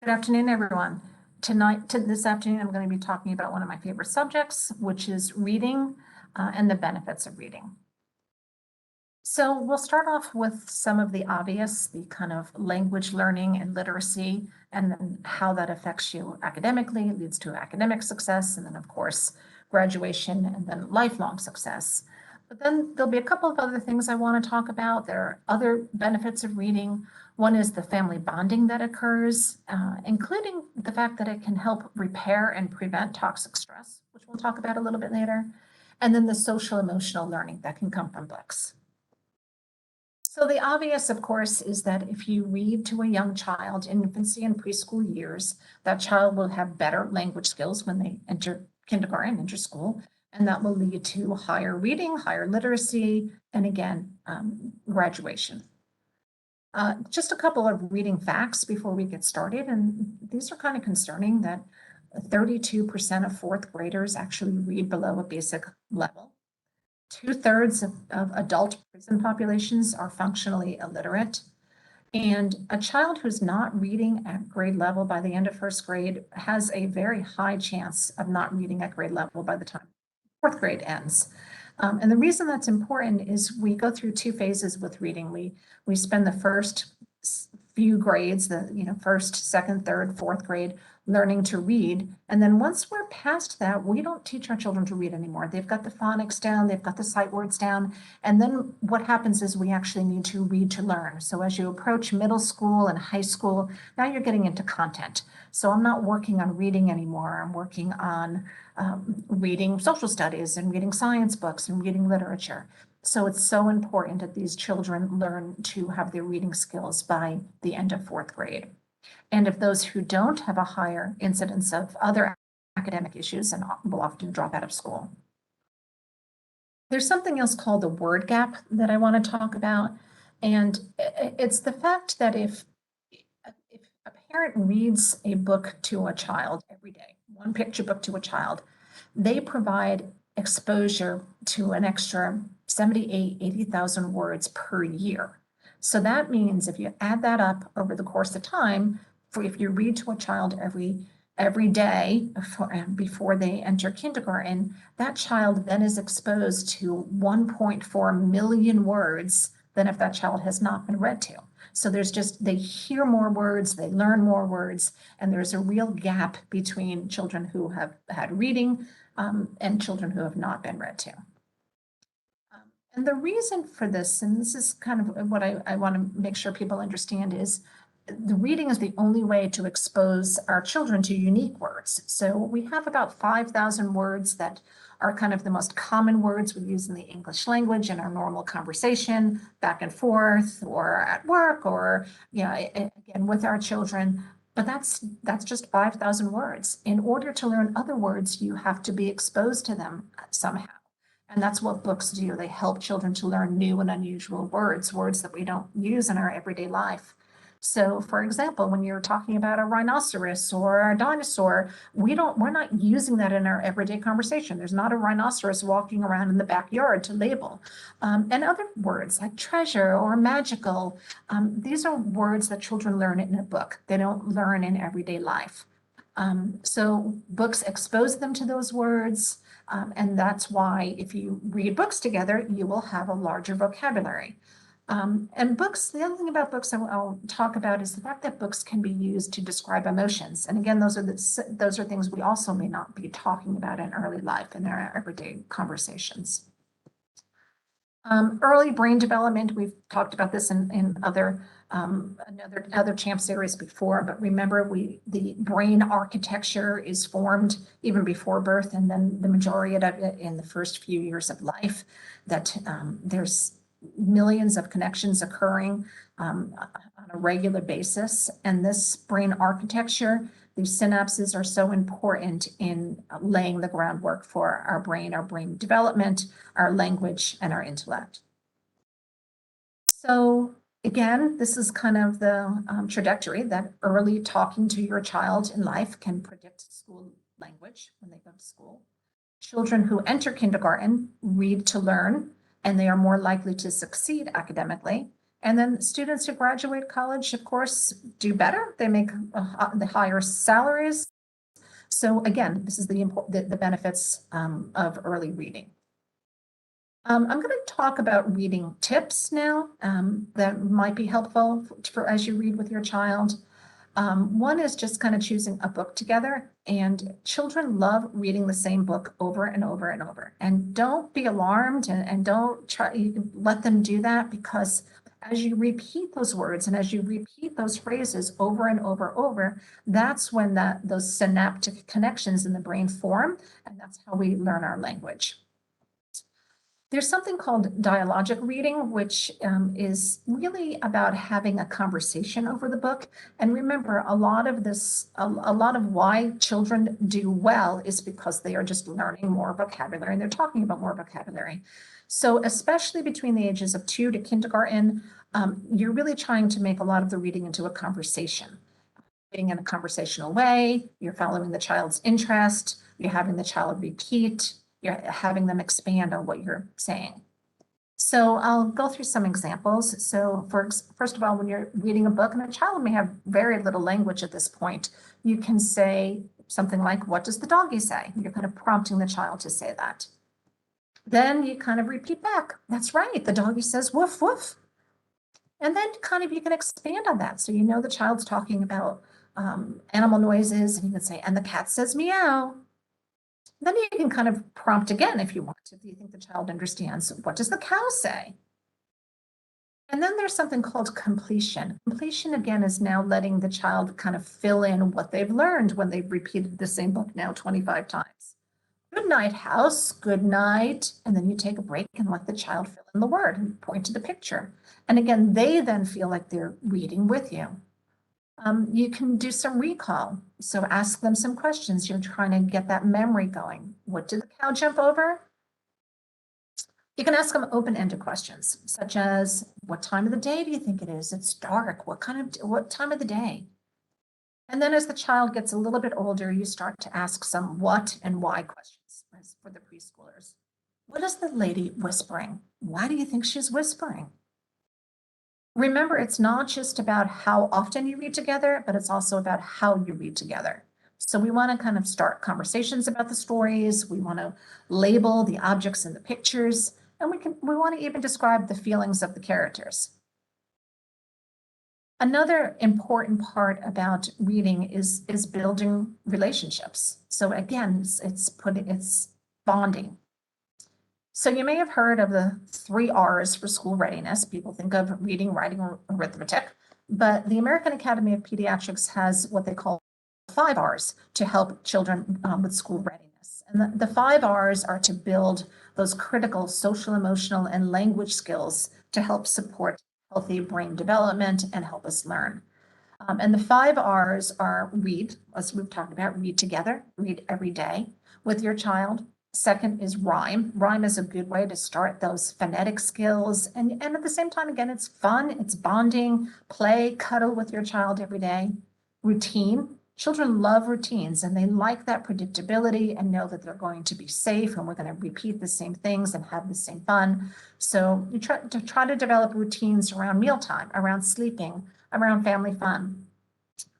Good afternoon, everyone. This afternoon, I'm going to be talking about one of my favorite subjects, which is reading and the benefits of reading. So we'll start off with some of the obvious, the kind of language learning and literacy, and then how that affects you academically, leads to academic success, and then of course, graduation and then lifelong success. But then there'll be a couple of other things I want to talk about. There are other benefits of reading. One is the family bonding that occurs, including the fact that it can help repair and prevent toxic stress, which we'll talk about a little bit later. And then the social emotional learning that can come from books. So the obvious, of course, is that if you read to a young child in infancy and preschool years, that child will have better language skills when they enter kindergarten, enter school, and that will lead to higher reading, higher literacy, and again, graduation. Just a couple of reading facts before we get started, and these are kind of concerning that 32% of fourth graders actually read below a basic level. 2/3 of adult prison populations are functionally illiterate. And a child who's not reading at grade level by the end of first grade has a very high chance of not reading at grade level by the time fourth grade ends. And the reason that's important is we go through two phases with reading. We spend the first few grades, the first, second, third, fourth grade, learning to read. And then once we're past that, we don't teach our children to read anymore. They've got the phonics down, they've got the sight words down. And then what happens is we actually need to read to learn. So as you approach middle school and high school, now you're getting into content. So I'm not working on reading anymore. I'm working on reading social studies and reading science books and reading literature. So it's so important that these children learn to have their reading skills by the end of fourth grade. And if those who don't have a higher incidence of other academic issues and will often drop out of school. There's something else called the word gap that I want to talk about. And it's the fact that if a parent reads a book to a child every day, one picture book to a child, they provide exposure to an extra 80,000 words per year. So that means if you add that up over the course of time, if you read to a child every day before they enter kindergarten, that child then is exposed to 1.4 million words than if that child has not been read to. So they hear more words, they learn more words, and there's a real gap between children who have had reading and children who have not been read to. And the reason for this, and this is kind of what I want to make sure people understand, is the reading is the only way to expose our children to unique words. So we have about 5,000 words that are kind of the most common words we use in the English language in our normal conversation, back and forth, or at work, or again with our children. But that's just 5,000 words. In order to learn other words, you have to be exposed to them somehow. And that's what books do. They help children to learn new and unusual words that we don't use in our everyday life. So for example, when you're talking about a rhinoceros or a dinosaur, we're not using that in our everyday conversation. There's not a rhinoceros walking around in the backyard to label. And other words like treasure or magical, these are words that children learn in a book. They don't learn in everyday life. So books expose them to those words. And that's why if you read books together, you will have a larger vocabulary. And books, the other thing about books I'll talk about is the fact that books can be used to describe emotions. And again, those are things we also may not be talking about in early life in our everyday conversations. Early brain development, we've talked about this in other CHAMP series before, but remember the brain architecture is formed even before birth, and then the majority of it in the first few years of life, that there's millions of connections occurring on a regular basis. And this brain architecture, these synapses are so important in laying the groundwork for our brain development, our language, and our intellect. So again, this is kind of the trajectory that early talking to your child in life can predict school language when they go to school. Children who enter kindergarten read to learn, and they are more likely to succeed academically. And then students who graduate college, of course, do better. They make the higher salaries. So again, this is the benefits of early reading. I'm going to talk about reading tips now that might be helpful for as you read with your child. One is just kind of choosing a book together, and children love reading the same book over and over and over. And don't be alarmed and don't try, you can let them do that, because as you repeat those words and as you repeat those phrases over and over, that's when those synaptic connections in the brain form, and that's how we learn our language. There's something called dialogic reading, which is really about having a conversation over the book. And remember, a lot of why children do well is because they are just learning more vocabulary and they're talking about more vocabulary. So especially between the ages of 2 to kindergarten, you're really trying to make a lot of the reading into a conversation. Reading in a conversational way, you're following the child's interest, you're having the child repeat, you're having them expand on what you're saying. So I'll go through some examples. So first of all, when you're reading a book, and a child may have very little language at this point, you can say something like, "What does the doggy say?" You're kind of prompting the child to say that. Then you kind of repeat back, "That's right, the doggy says woof, woof." And then kind of you can expand on that. So you know the child's talking about animal noises, and you can say, "And the cat says meow." Then you can kind of prompt again if you want, if you think the child understands. "What does the cow say?" And then there's something called completion. Completion, again, is now letting the child kind of fill in what they've learned when they've repeated the same book now 25 times. "Good night, house, good night." And then you take a break and let the child fill in the word and point to the picture. And again, they then feel like they're reading with you. You can do some recall. So ask them some questions. You're trying to get that memory going. "What did the cow jump over?" You can ask them open-ended questions, such as, "What time of the day do you think it is? It's dark. What time of the day?" And then as the child gets a little bit older, you start to ask some what and why questions, as for the preschoolers. "What is the lady whispering? Why do you think she's whispering?" Remember, it's not just about how often you read together, but it's also about how you read together. So we want to kind of start conversations about the stories. We want to label the objects in the pictures, and we want to even describe the feelings of the characters. Another important part about reading is building relationships. So again, it's bonding. So you may have heard of the 3 R's for school readiness. People think of reading, writing, or arithmetic, but the American Academy of Pediatrics has what they call 5 R's to help children with school readiness. And the 5 R's are to build those critical social, emotional, and language skills to help support healthy brain development and help us learn. And the 5 R's are read, as we've talked about, read together, read every day with your child. Second is rhyme. Rhyme is a good way to start those phonetic skills. And at the same time, again, it's fun, it's bonding, play, cuddle with your child every day. Routine. Children love routines, and they like that predictability and know that they're going to be safe, and we're going to repeat the same things and have the same fun. So you try to develop routines around mealtime, around sleeping, around family fun.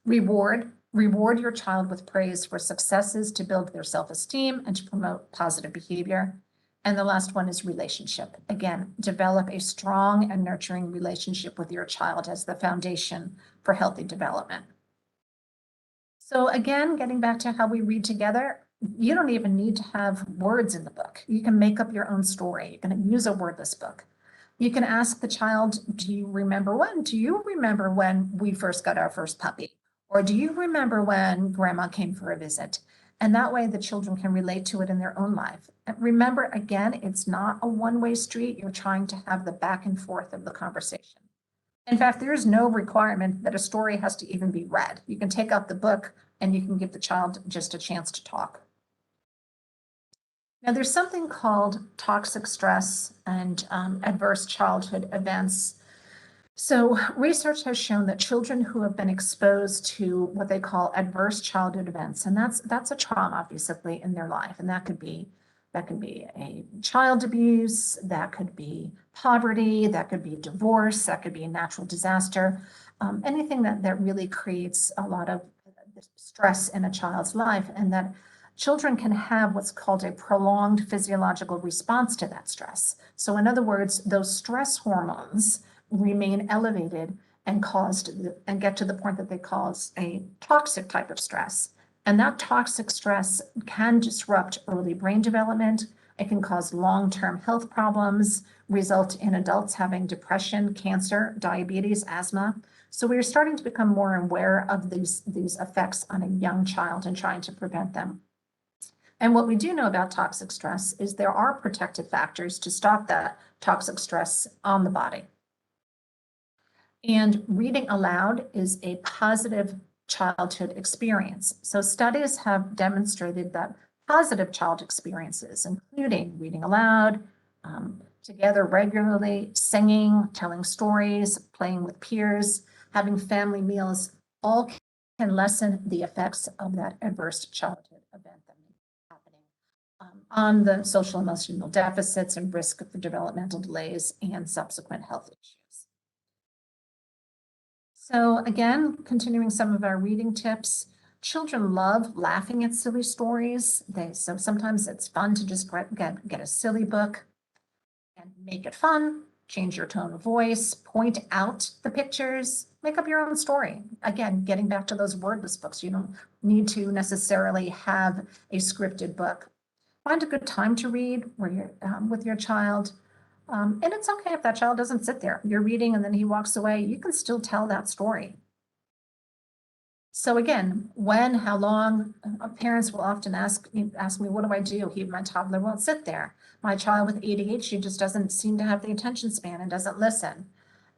Reward your child with praise for successes to build their self-esteem and to promote positive behavior. And the last one is relationship. Again, develop a strong and nurturing relationship with your child as the foundation for healthy development. So again, getting back to how we read together, you don't even need to have words in the book. You can make up your own story. You can use a wordless book. You can ask the child, "Do you remember when? Do you remember when we first got our first puppy? Or do you remember when grandma came for a visit?" And that way the children can relate to it in their own life. And remember, again, it's not a one-way street. You're trying to have the back and forth of the conversation. In fact, there is no requirement that a story has to even be read. You can take out the book and you can give the child just a chance to talk. Now, there's something called toxic stress and adverse childhood events. So research has shown that children who have been exposed to what they call adverse childhood events, and that's a trauma, basically, in their life, and that could be That could be a child abuse, that could be poverty, that could be divorce, that could be a natural disaster, anything that really creates a lot of stress in a child's life, and that children can have what's called a prolonged physiological response to that stress. So in other words, those stress hormones remain elevated and get to the point that they cause a toxic type of stress. And that toxic stress can disrupt early brain development. It can cause long-term health problems, result in adults having depression, cancer, diabetes, asthma. So we're starting to become more aware of these effects on a young child and trying to prevent them. And what we do know about toxic stress is there are protective factors to stop that toxic stress on the body. And reading aloud is a positive childhood experience. So studies have demonstrated that positive child experiences, including reading aloud, together regularly, singing, telling stories, playing with peers, having family meals, all can lessen the effects of that adverse childhood event that may be happening on the social emotional deficits and risk for developmental delays and subsequent health issues. So again, continuing some of our reading tips, children love laughing at silly stories. So sometimes it's fun to just get a silly book and make it fun, change your tone of voice, point out the pictures, make up your own story. Again, getting back to those wordless books, you don't need to necessarily have a scripted book. Find a good time to read where you're with your child. And it's okay if that child doesn't sit there. You're reading and then he walks away. You can still tell that story. So again, when, how long, parents will often ask me, what do I do? My toddler won't sit there. My child with ADHD just doesn't seem to have the attention span and doesn't listen.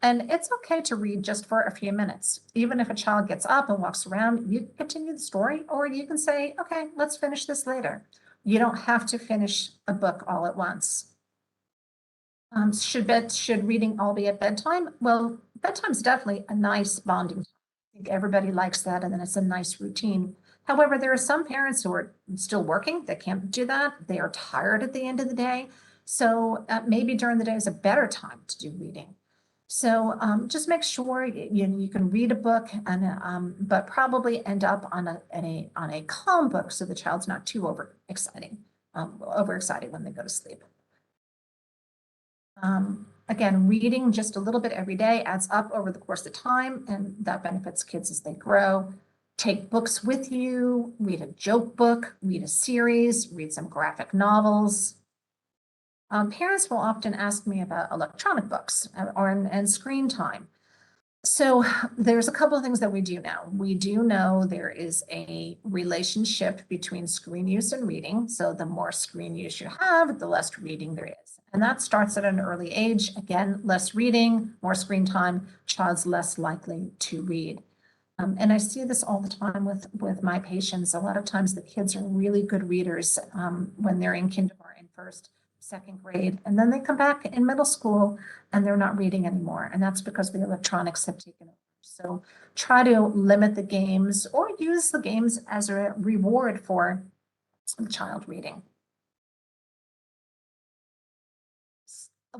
And it's okay to read just for a few minutes. Even if a child gets up and walks around, you can continue the story, or you can say, okay, let's finish this later. You don't have to finish a book all at once. Should reading all be at bedtime? Well, bedtime's definitely a nice bonding time. I think everybody likes that, and then it's a nice routine. However, there are some parents who are still working that can't do that. They are tired at the end of the day. So maybe during the day is a better time to do reading. So just make sure you can read a book, and but probably end up on a calm book so the child's not too overexcited when they go to sleep. Again, reading just a little bit every day adds up over the course of time, and that benefits kids as they grow. Take books with you, read a joke book, read a series, read some graphic novels. Parents will often ask me about electronic books and screen time. So there's a couple of things that we do know. We do know there is a relationship between screen use and reading. So the more screen use you have, the less reading there is. And that starts at an early age. Again, less reading, more screen time, child's less likely to read. And I see this all the time with my patients. A lot of times the kids are really good readers when they're in kindergarten, first, second grade, and then they come back in middle school and they're not reading anymore. And that's because the electronics have taken over. So try to limit the games or use the games as a reward for some child reading.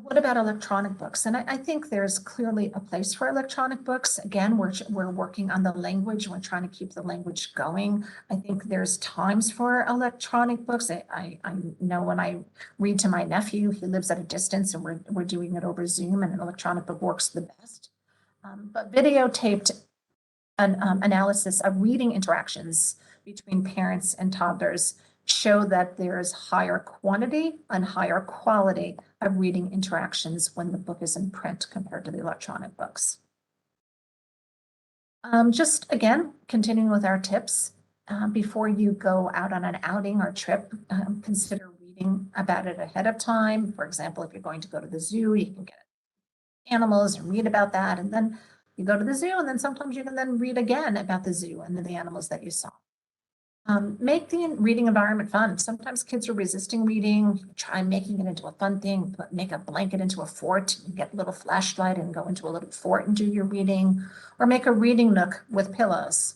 What about electronic books? And I think there's clearly a place for electronic books. Again, we're working on the language. We're trying to keep the language going. I think there's times for electronic books. I know when I read to my nephew, he lives at a distance and we're doing it over Zoom, and an electronic book works the best. But videotaped analysis of reading interactions between parents and toddlers show that there's higher quantity and higher quality of reading interactions when the book is in print compared to the electronic books. Just again, continuing with our tips, before you go out on an outing or trip, consider reading about it ahead of time. For example, if you're going to go to the zoo, you can get animals and read about that. And then you go to the zoo, and then sometimes you can then read again about the zoo and the animals that you saw. Make the reading environment fun. Sometimes kids are resisting reading. Try making it into a fun thing. Make a blanket into a fort. Get a little flashlight and go into a little fort and do your reading. Or make a reading nook with pillows.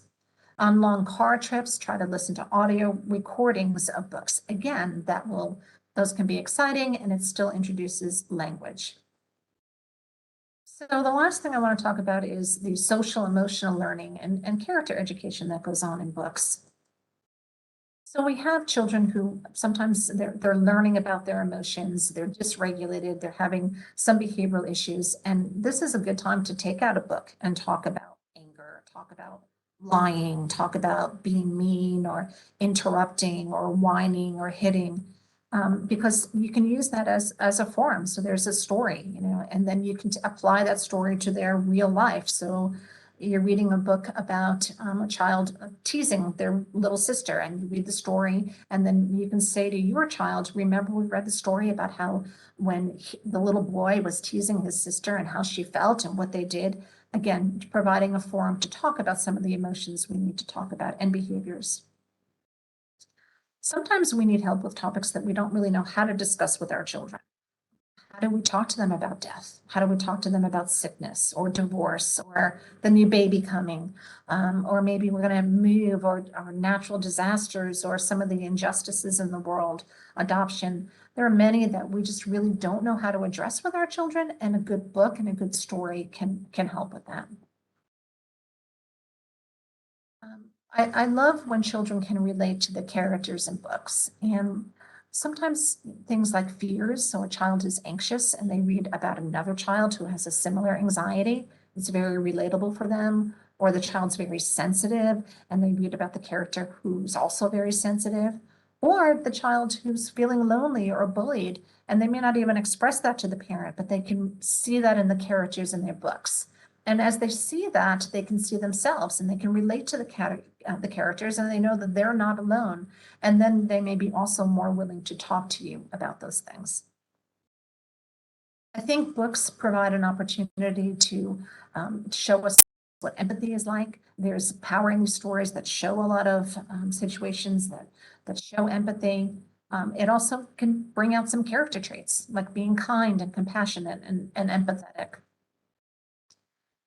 On long car trips, try to listen to audio recordings of books. Again, that will Those can be exciting, and it still introduces language. So the last thing I want to talk about is the social emotional learning and character education that goes on in books. So we have children who sometimes they're learning about their emotions, they're dysregulated, they're having some behavioral issues, and this is a good time to take out a book and talk about anger, talk about lying, talk about being mean or interrupting or whining or hitting, because you can use that as a forum. So there's a story, and then you can apply that story to their real life. So you're reading a book about a child teasing their little sister, and you read the story, and then you can say to your child, remember we read the story about how when the little boy was teasing his sister and how she felt and what they did. Again, providing a forum to talk about some of the emotions we need to talk about and behaviors. Sometimes we need help with topics that we don't really know how to discuss with our children. How do we talk to them about death? How do we talk to them about sickness or divorce or the new baby coming? Or maybe we're going to move, or natural disasters, or some of the injustices in the world, adoption. There are many that we just really don't know how to address with our children, and a good book and a good story can help with that. I love when children can relate to the characters in books, and sometimes things like fears. So a child is anxious and they read about another child who has a similar anxiety. It's very relatable for them. Or the child's very sensitive and they read about the character who's also very sensitive. Or the child who's feeling lonely or bullied, and they may not even express that to the parent, but they can see that in the characters in their books. And as they see that, they can see themselves and they can relate to the characters, and they know that they're not alone. And then they may be also more willing to talk to you about those things. I think books provide an opportunity to show us what empathy is like. There's power in these stories that show a lot of situations that show empathy. It also can bring out some character traits like being kind and compassionate and empathetic.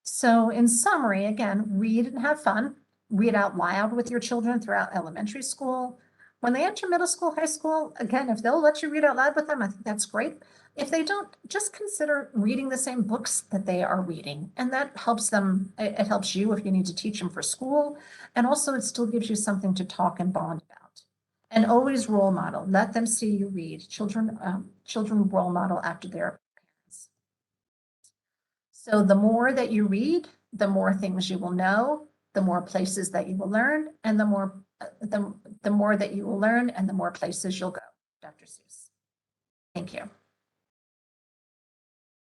So in summary, again, read and have fun. Read out loud with your children throughout elementary school. When they enter middle school, high school, again, if they'll let you read out loud with them, I think that's great. If they don't, just consider reading the same books that they are reading. And that helps them. It helps you if you need to teach them for school. And also it still gives you something to talk and bond about. And always role model. Let them see you read. Children role model after their parents. So the more that you read, the more things you will know, the more places that you will learn, and the more that you will learn, and the more places you'll go. Dr. Seuss. Thank you.